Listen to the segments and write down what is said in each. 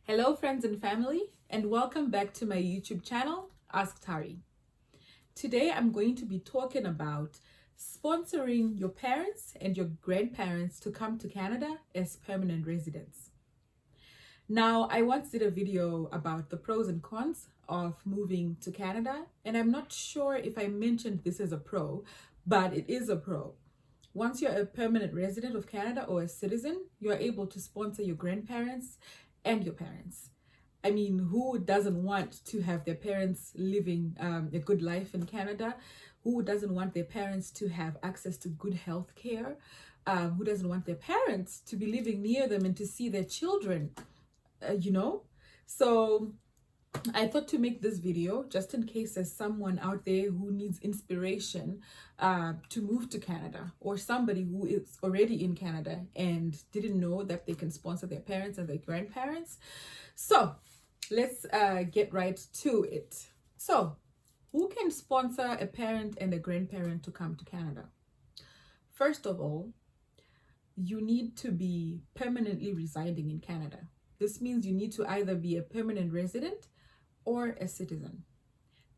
Hello friends and family, and welcome back to my YouTube channel, Ask Tari. Today I'm going to be talking about sponsoring your parents and your grandparents to come to Canada as permanent residents. Now, I once did a video about the pros and cons of moving to Canada, and I'm not sure if I mentioned this as a pro, but it is a pro. Once you're a permanent resident of Canada or a citizen, you are able to sponsor your grandparents and your parents. I mean, who doesn't want to have their parents living a good life in Canada? Who doesn't want their parents to have access to good health care? Who doesn't want their parents to be living near them and to see their children, So I thought to make this video just in case there's someone out there who needs inspiration to move to Canada, or somebody who is already in Canada and didn't know that they can sponsor their parents and their grandparents. So let's get right to it. So who can sponsor a parent and a grandparent to come to Canada? First of all, you need to be permanently residing in Canada. This means you need to either be a permanent resident or a citizen.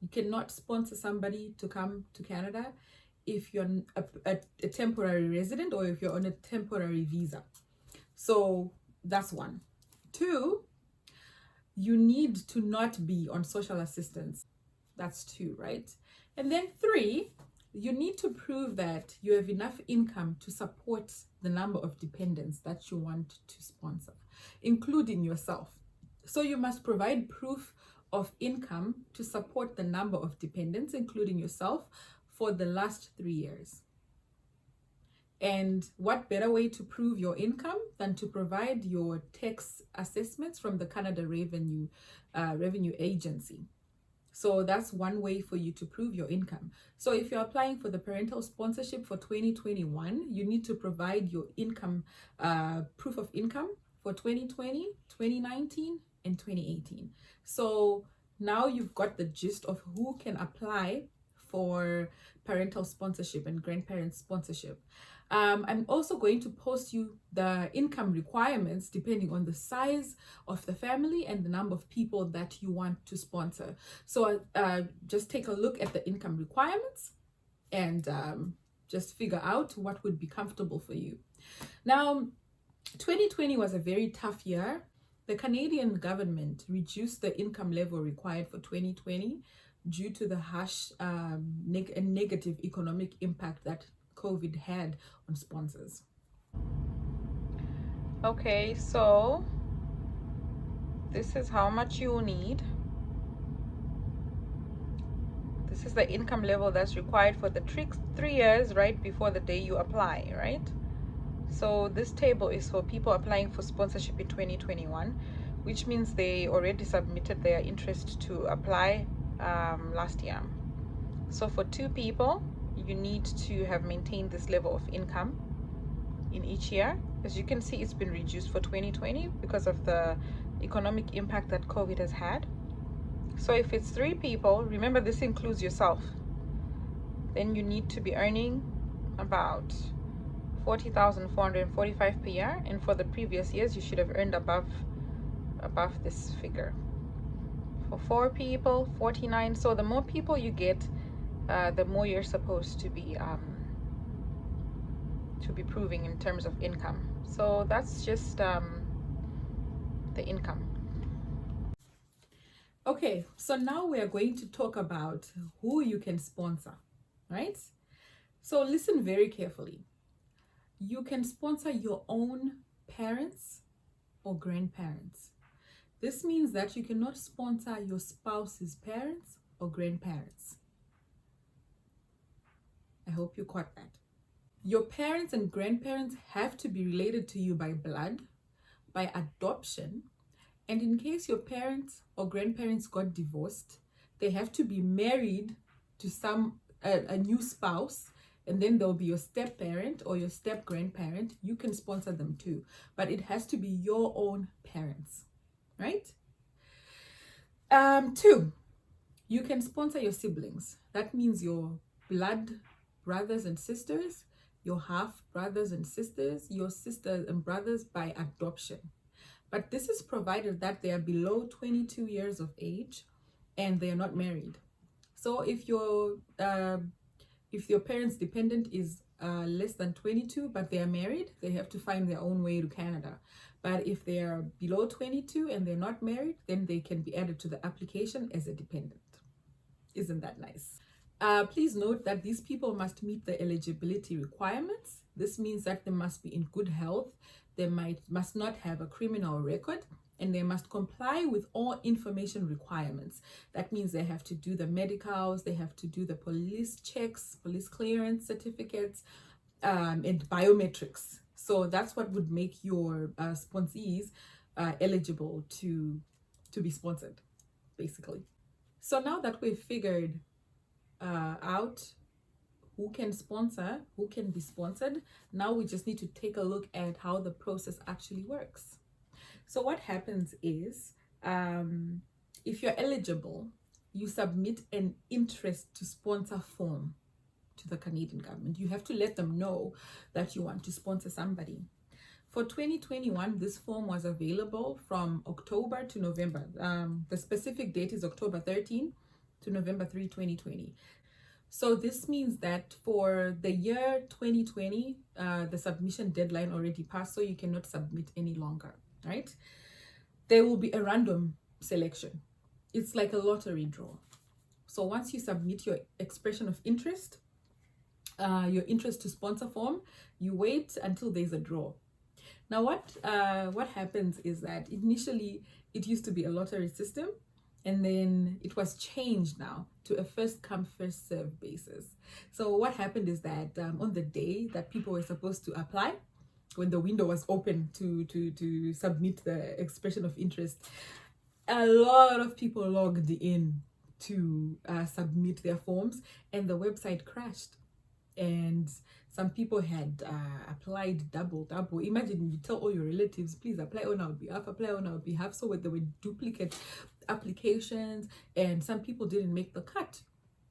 You cannot sponsor somebody to come to Canada if you're a temporary resident or if you're on a temporary visa. So that's one. Two, you need to not be on social assistance. That's two, right? And then three, you need to prove that you have enough income to support the number of dependents that you want to sponsor, including yourself. So you must provide proof of income to support the number of dependents, including yourself, for the last 3 years. And what better way to prove your income than to provide your tax assessments from the Canada Revenue Agency? So that's one way for you to prove your income. So if you're applying for the parental sponsorship for 2021, you need to provide your income, proof of income for 2020, 2019, and 2018. So now you've got the gist of who can apply for parental sponsorship and grandparent sponsorship. I'm also going to post you the income requirements depending on the size of the family and the number of people that you want to sponsor. So just take a look at the income requirements and just figure out what would be comfortable for you. Now, 2020 was a very tough year. The Canadian government reduced the income level required for 2020 due to the harsh negative economic impact that COVID had on sponsors. Okay, so this is how much you need. This is the income level that's required for the 3 years right before the day you apply, right? So this table is for people applying for sponsorship in 2021, which means they already submitted their interest to apply last year. So for 2 people, you need to have maintained this level of income in each year. As you can see, it's been reduced for 2020 because of the economic impact that COVID has had. So if it's 3 people, remember this includes yourself, then you need to be earning about 40,445 per year, and for the previous years you should have earned above this figure. For 4 people, 49. So the more people you get, the more you're supposed to be proving in terms of income. So that's just the income. Okay, so now we are going to talk about who you can sponsor, right? So listen very carefully. You can sponsor your own parents or grandparents. This means that you cannot sponsor your spouse's parents or grandparents. I hope you caught that. Your parents and grandparents have to be related to you by blood, by adoption, and in case your parents or grandparents got divorced, they have to be married to a new spouse, and then there'll be your step parent or your step grandparent. You can sponsor them too, but it has to be your own parents, right? 2, you can sponsor your siblings. That means your blood brothers and sisters, your half brothers and sisters, your sisters and brothers by adoption. But this is provided that they are below 22 years of age and they are not married. So if your parents' dependent is less than 22 but they are married, they have to find their own way to Canada. But if they are below 22 and they're not married, then they can be added to the application as a dependent. Isn't that nice? Please note that these people must meet the eligibility requirements. This means that they must be in good health, they must not have a criminal record, and they must comply with all information requirements. That means they have to do the medicals, they have to do the police checks, police clearance certificates, and biometrics. So that's what would make your sponsees eligible to be sponsored, basically. So now that we've figured out who can sponsor, who can be sponsored, now we just need to take a look at how the process actually works. So what happens is, if you're eligible, you submit an interest to sponsor form to the Canadian government. You have to let them know that you want to sponsor somebody. For 2021, this form was available from October to November. The specific date is October 13 to November 3, 2020. So this means that for the year 2020, the submission deadline already passed, so you cannot submit any longer, right? There will be a random selection. It's like a lottery draw. So once you submit your expression of interest, your interest to sponsor form, you wait until there's a draw. Now what happens is that initially it used to be a lottery system, and then it was changed now to a first come first serve basis. So what happened is that on the day that people were supposed to apply, when the window was open to submit the expression of interest, a lot of people logged in to submit their forms, and the website crashed. And some people had applied double. Imagine you tell all your relatives, please apply on our behalf, apply on our behalf. So there were duplicate applications, and some people didn't make the cut.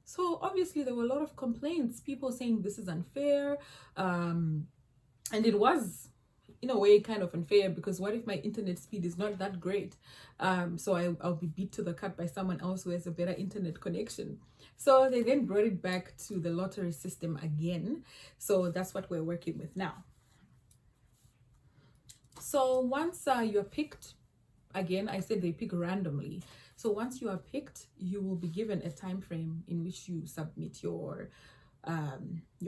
So obviously there were a lot of complaints, people saying this is unfair. And it was, in a way, kind of unfair, because what if my internet speed is not that great? So I'll be beat to the cut by someone else who has a better internet connection. So they then brought it back to the lottery system again. So that's what we're working with now. So once you're picked, again, I said they pick randomly. So once you are picked, you will be given a time frame in which you submit your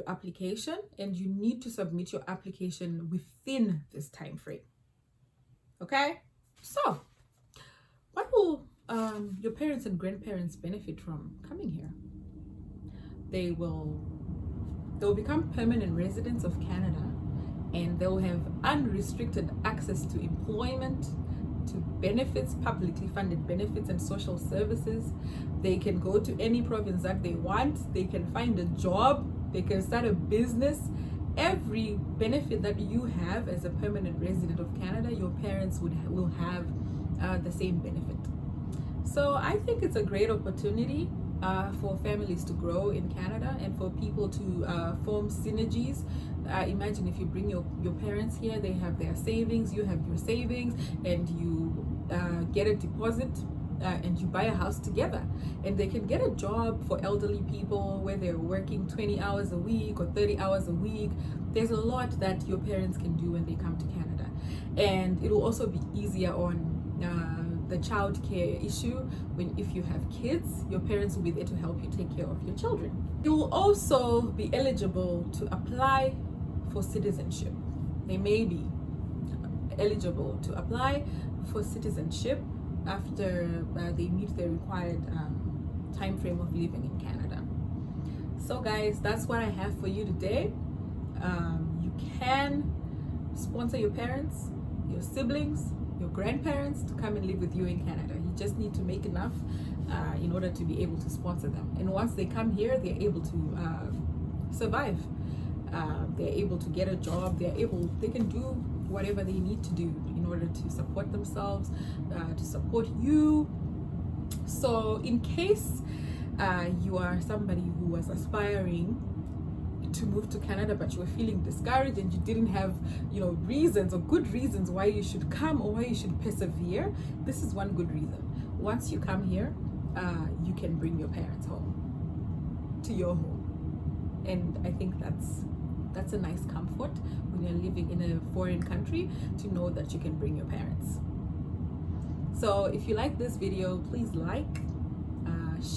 application, and you need to submit your application within this time frame. Okay, so what will your parents and grandparents benefit from coming here? They'll become permanent residents of Canada, and they'll have unrestricted access to employment, to benefits, publicly funded benefits and social services. They can go to any province that they want. They can find a job. They can start a business. Every benefit that you have as a permanent resident of Canada, your parents will have the same benefit. So I think it's a great opportunity for families to grow in Canada, and for people to form synergies. Imagine if you bring your parents here, they have their savings, you have your savings, and you get a deposit, and you buy a house together, and they can get a job for elderly people where they're working 20 hours a week or 30 hours a week. There's a lot that your parents can do when they come to Canada, and it will also be easier on the child care issue. If you have kids, your parents will be there to help you take care of your children. You will also be eligible to apply for citizenship. They may be eligible to apply for citizenship after they meet the required time frame of living in Canada. So guys, that's what I have for you today. You can sponsor your parents, your siblings, your grandparents to come and live with you in Canada. You just need to make enough in order to be able to sponsor them. And once they come here, they're able to survive. They're able to get a job. They can do whatever they need to do in order to support themselves, to support you. So in case you are somebody who was aspiring to move to Canada, but you were feeling discouraged and you didn't have, you know, reasons or good reasons why you should come or why you should persevere, this is one good reason. Once you come here, you can bring your parents home, to your home. And I think that's a nice comfort when you're living in a foreign country, to know that you can bring your parents. So if you like this video, please like,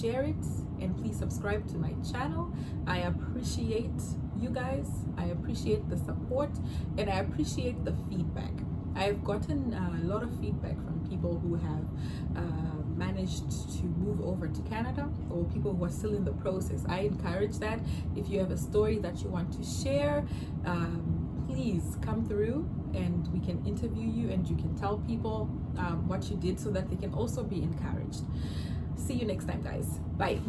share it, and please subscribe to my channel. I appreciate you guys. I appreciate the support, and I appreciate the feedback. I've gotten a lot of feedback from people who have managed to move over to Canada, or people who are still in the process. I encourage that. If you have a story that you want to share, please come through and we can interview you, and you can tell people what you did so that they can also be encouraged. See you next time, guys. Bye.